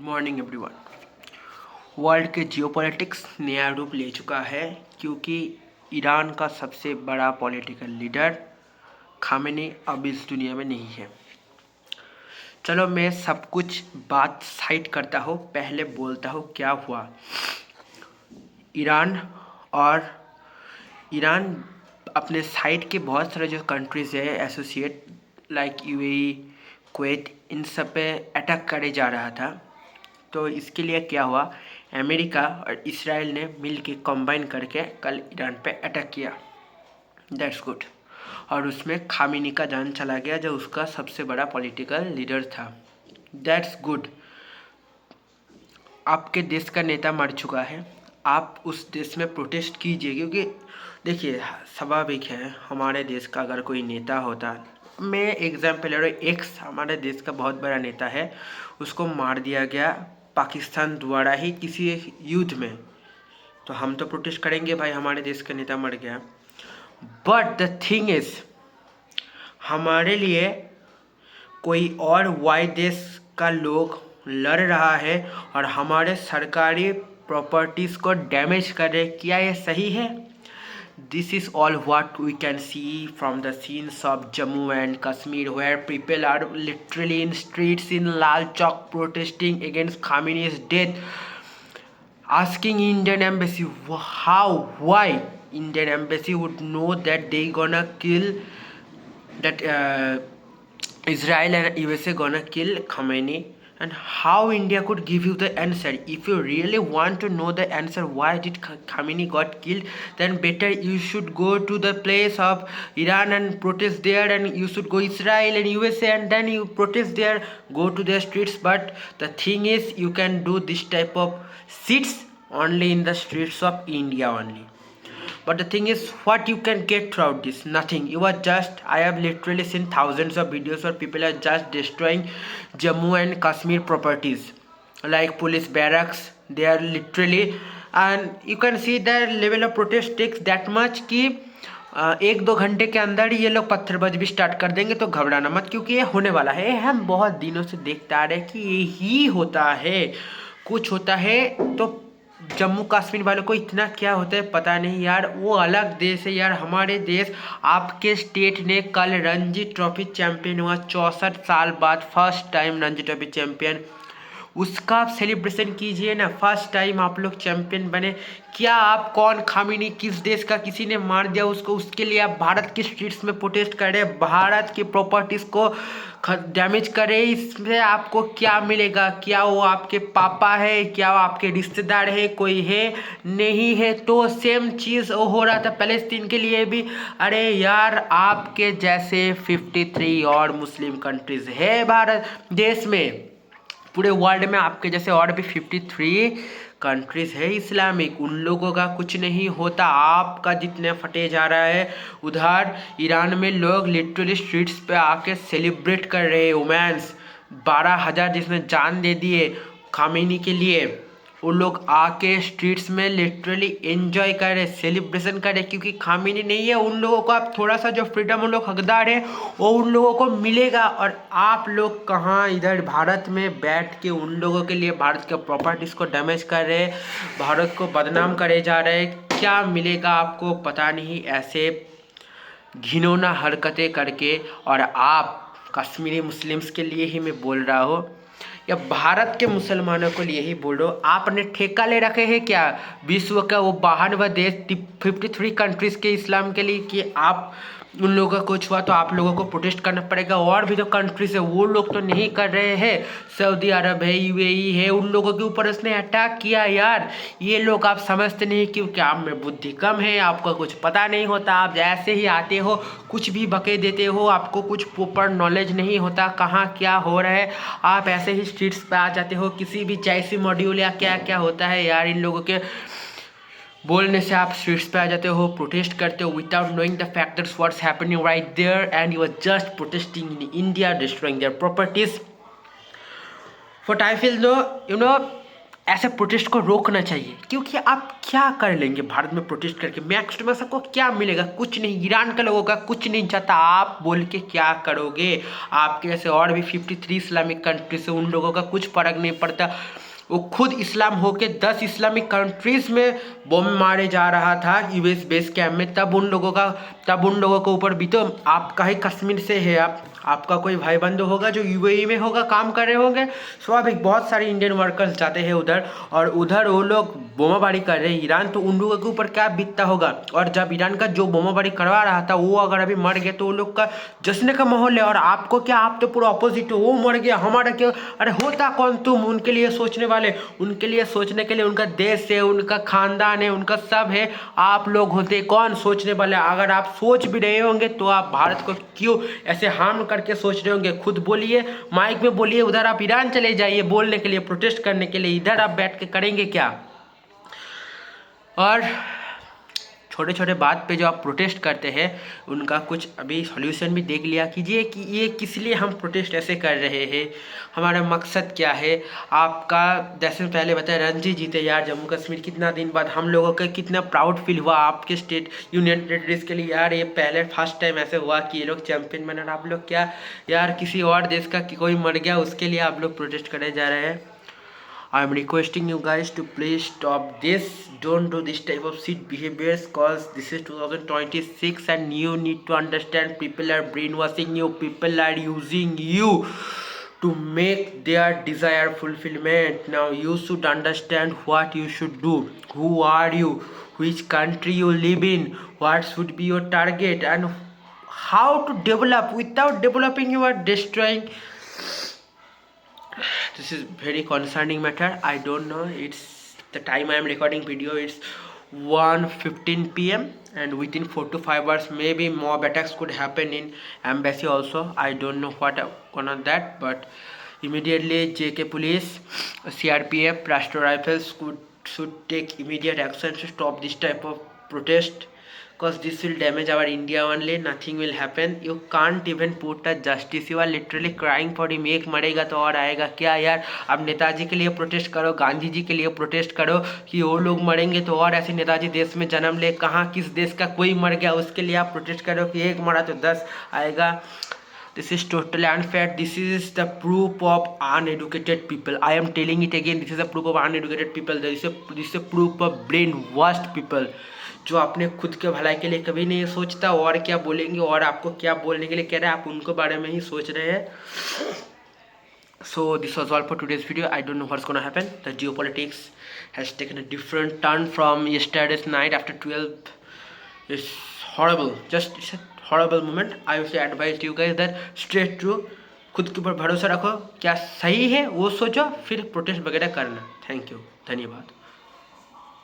Morning everyone. World के geopolitics नया रूप ले चुका है क्योंकि ईरान का सबसे बड़ा पॉलिटिकल लीडर खामेनी अब इस दुनिया में नहीं है। चलो मैं सब कुछ बात साइड करता हूँ, पहले बोलता हूँ क्या हुआ। ईरान अपने साइड के बहुत सारे जो कंट्रीज़ है एसोसिएट लाइक यूएई, कुवैत, इन सब पे अटैक करे जा रहा था। तो इसके लिए क्या हुआ, अमेरिका और इसराइल ने मिल के कंबाइन करके कल ईरान पे अटैक किया। That's good. और उसमें खामेनी का जान चला गया जो उसका सबसे बड़ा पॉलिटिकल लीडर था। That's good. आपके देश का नेता मर चुका है, आप उस देश में प्रोटेस्ट कीजिए क्योंकि देखिए स्वाभाविक है हमारे देश का अगर कोई नेता होता, मैं एग्जाम्पल ले रहा हूँ, एक्स हमारे देश का बहुत बड़ा नेता है, उसको मार दिया गया पाकिस्तान द्वारा ही किसी युद्ध में, तो हम तो प्रोटेस्ट करेंगे भाई हमारे देश का नेता मर गया। बट द थिंग इज हमारे लिए कोई और वाई देश का लोग लड़ रहा है और हमारे सरकारी प्रॉपर्टीज़ को डैमेज कर रहे, क्या ये सही है? This is all what we can see from the scenes of Jammu and Kashmir where people are literally in streets in Lal Chowk protesting against Khamenei's death, asking Indian embassy why Indian embassy would know that they gonna kill that Israel and USA gonna kill Khamenei, and how India could give you the answer. If you really want to know the answer why did Khamenei got killed, then better you should go to the place of Iran and protest there, and you should go Israel and USA and then you protest there, go to the streets. But the thing is you can do this type of seats only in the streets of India only. But the thing is what you can get throughout this, nothing. You are just, I have literally seen thousands of videos where people are just destroying Jammu and Kashmir properties like police barracks. They are literally, and you can see their level of protest takes that much कि 1-2 घंटे के अंदर ये लोग पत्थरबाजी भी start कर देंगे। तो घबराना मत क्योंकि ये होने वाला है। हम बहुत दिनों से देखते आ रहे हैं कि यही होता है, कुछ होता है तो जम्मू कश्मीर वालों को इतना क्या होता है पता नहीं यार, वो अलग देश है यार। हमारे देश, आपके स्टेट ने कल रणजी ट्रॉफी चैंपियन हुआ, 64 साल बाद first time Ranji trophy champion, उसका आप सेलिब्रेशन कीजिए ना। फर्स्ट टाइम आप लोग चैंपियन बने, क्या आप कौन खामेनी किस देश का किसी ने मार दिया उसको, उसके लिए आप भारत की स्ट्रीट्स में प्रोटेस्ट कर रहे हैं, भारत की प्रॉपर्टीज़ को डैमेज कर रहे हैं। इसमें आपको क्या मिलेगा? क्या वो आपके पापा है, क्या वो आपके रिश्तेदार है, कोई है नहीं है? तो सेम चीज़ हो रहा था पैलेस्टीन के लिए भी। अरे यार आपके जैसे 53 और मुस्लिम कंट्रीज़ है भारत देश में, पूरे वर्ल्ड में आपके जैसे और भी 53 कंट्रीज़ है इस्लामिक, उन लोगों का कुछ नहीं होता। आपका जितने फटे जा रहा है उधर ईरान में लोग लिटरली स्ट्रीट्स पे आके सेलिब्रेट कर रहे हैं। वुमेन्स 12,000 जिसने जान दे दिए खामेनी के लिए, वो लोग आके स्ट्रीट्स में लिटरली एंजॉय कर रहे, सेलिब्रेशन कर रहे, क्योंकि खामेनी नहीं है। उन लोगों को आप थोड़ा सा जो फ्रीडम उन लोग हकदार है वो उन लोगों को मिलेगा। और आप लोग कहाँ इधर भारत में बैठ के उन लोगों के लिए भारत के प्रॉपर्टीज़ को डैमेज कर रहे, भारत को बदनाम करे जा रहे। क्या मिलेगा आपको पता नहीं, ऐसे घिनौना हरकतें करके। और आप कश्मीरी मुस्लिम्स के लिए ही मैं बोल रहा हूँ या भारत के मुसलमानों को लिए ही बोल रहा हूँ, आपने ठेका ले रखे हैं क्या विश्व का वो 52 देश 53 कंट्रीज़ के इस्लाम के लिए कि आप उन लोगों का कुछ हुआ तो आप लोगों को प्रोटेस्ट करना पड़ेगा? और भी जो कंट्रीज है वो लोग तो नहीं कर रहे हैं, सऊदी अरब है, यूएई है, उन लोगों के ऊपर उसने अटैक किया यार। ये लोग आप समझते नहीं क्योंकि आप में बुद्धि कम है, आपको कुछ पता नहीं होता, आप जैसे ही आते हो कुछ भी बके देते हो, आपको कुछ प्रॉपर नॉलेज नहीं होता कहाँ क्या हो रहा है, आप ऐसे ही स्ट्रीट्स पे आ जाते हो। किसी भी जैसी मॉड्यूल या क्या क्या होता है यार, इन लोगों के बोलने से आप स्ट्रीट्स पे आ जाते हो, प्रोटेस्ट करते हो without knowing the fact that's what's happening right there, and you are just protesting in India, destroying their properties. What I feel though, ऐसे प्रोटेस्ट को रोकना चाहिए, क्योंकि आप क्या कर लेंगे भारत में प्रोटेस्ट करके? नेक्स्ट में सबको क्या मिलेगा? कुछ नहीं। ईरान का लोगों का कुछ नहीं चाहता, आप बोल के क्या करोगे? आपके जैसे और भी 53 इस्लामिक कंट्री से उन लोगों का कुछ फर्क नहीं पड़ता। वो खुद इस्लाम होके 10 इस्लामिक कंट्रीज में बम मारे जा रहा था यूएस बेस कैंप में, तब उन लोगों के ऊपर भी तो आपका ही कश्मीर से है, आपका कोई भाई बंधु होगा जो यूएई में होगा, काम कर रहे होंगे। स्वाभाविक बहुत सारे इंडियन वर्कर्स जाते हैं उधर, और उधर वो लोग बोमाबारी कर रहे हैं ईरान, तो उन लोगों के ऊपर क्या बीतता होगा? और जब ईरान का जो बोमाबारी करवा रहा था वो अगर अभी मर गया तो वो लोग का जश्न का माहौल है। और आपको क्या, आप तो पूरा अपोजिट हो, वो मर गया हमारा क्या? अरे होता कौन तुम? उनके लिए सोचने वाले, उनके लिए सोचने के लिए उनका देश है, उनका खानदान है, उनका सब है। आप लोग होते कौन सोचने वाले? अगर आप सोच भी रहे होंगे तो आप भारत को क्यों ऐसे हार्म करके सोच रहे होंगे? खुद बोलिए, माइक में बोलिए। उधर आप ईरान चले जाइए बोलने के लिए, प्रोटेस्ट करने के लिए, इधर आप बैठ के करेंगे क्या? और छोटे छोटे बात पे जो आप प्रोटेस्ट करते हैं उनका कुछ अभी सॉल्यूशन भी देख लिया कीजिए कि ये किस लिए हम प्रोटेस्ट ऐसे कर रहे हैं, हमारा मकसद क्या है। आपका जैसे पहले बताया, रणजी जीते यार जम्मू कश्मीर, कितना दिन बाद हम लोगों का कितना प्राउड फील हुआ आपके स्टेट यूनियन टेरिटरीज के लिए। यार ये पहले फर्स्ट टाइम ऐसे हुआ कि ये लोग चैंपियन बने, और आप लोग क्या यार, किसी और देश का कोई मर गया उसके लिए आप लोग प्रोटेस्ट करने जा रहे हैं। I am requesting you guys to please stop this. Don't do this type of shit behaviors, cause this is 2026 and you need to understand people are brainwashing you, people are using you to make their desire fulfillment. Now you should understand what you should do. Who are you? Which country you live in? What should be your target? And how to develop. Without developing you are destroying. This is very concerning matter. I don't know, it's the time I am recording video, it's 1:15 p.m. and within 4 to 5 hours maybe mob attacks could happen in embassy also. I don't know what on that, but immediately JK police, CRPF, Rashtra Rifles should take immediate action to stop this type of protest, because this will damage our India only. Nothing will happen. You can't even put a justice. You are literally crying for him. एक मरेगा तो और आएगा क्या यार? अब नेताजी के लिए प्रोटेस्ट करो, गांधी जी के लिए प्रोटेस्ट करो कि वो लोग मरेंगे तो और ऐसे नेताजी देश में जन्म ले। कहाँ किस देश का कोई मर गया उसके लिए आप प्रोटेस्ट करो कि एक मरा तो 10 आएगा। This is totally unfair. This is the proof of uneducated people. I am telling it again. This is a proof of uneducated people. This is a proof of brainwashed people. जो अपने खुद के भलाई के लिए कभी नहीं सोचता, और क्या बोलेंगे और आपको क्या बोलने के लिए कह रहे हैं, आप उनको बारे में ही सोच रहे हैं। So this was all for today's video. I don't know what's gonna happen. The geopolitics has taken a different turn from yesterday's night after 12. It's horrible. Just it's a horrible moment. I would say advise you guys that stay true. खुद के ऊपर भरोसा रखो, क्या सही है वो सोचो, फिर प्रोटेस्ट वगैरह करना। थैंक यू, धन्यवाद।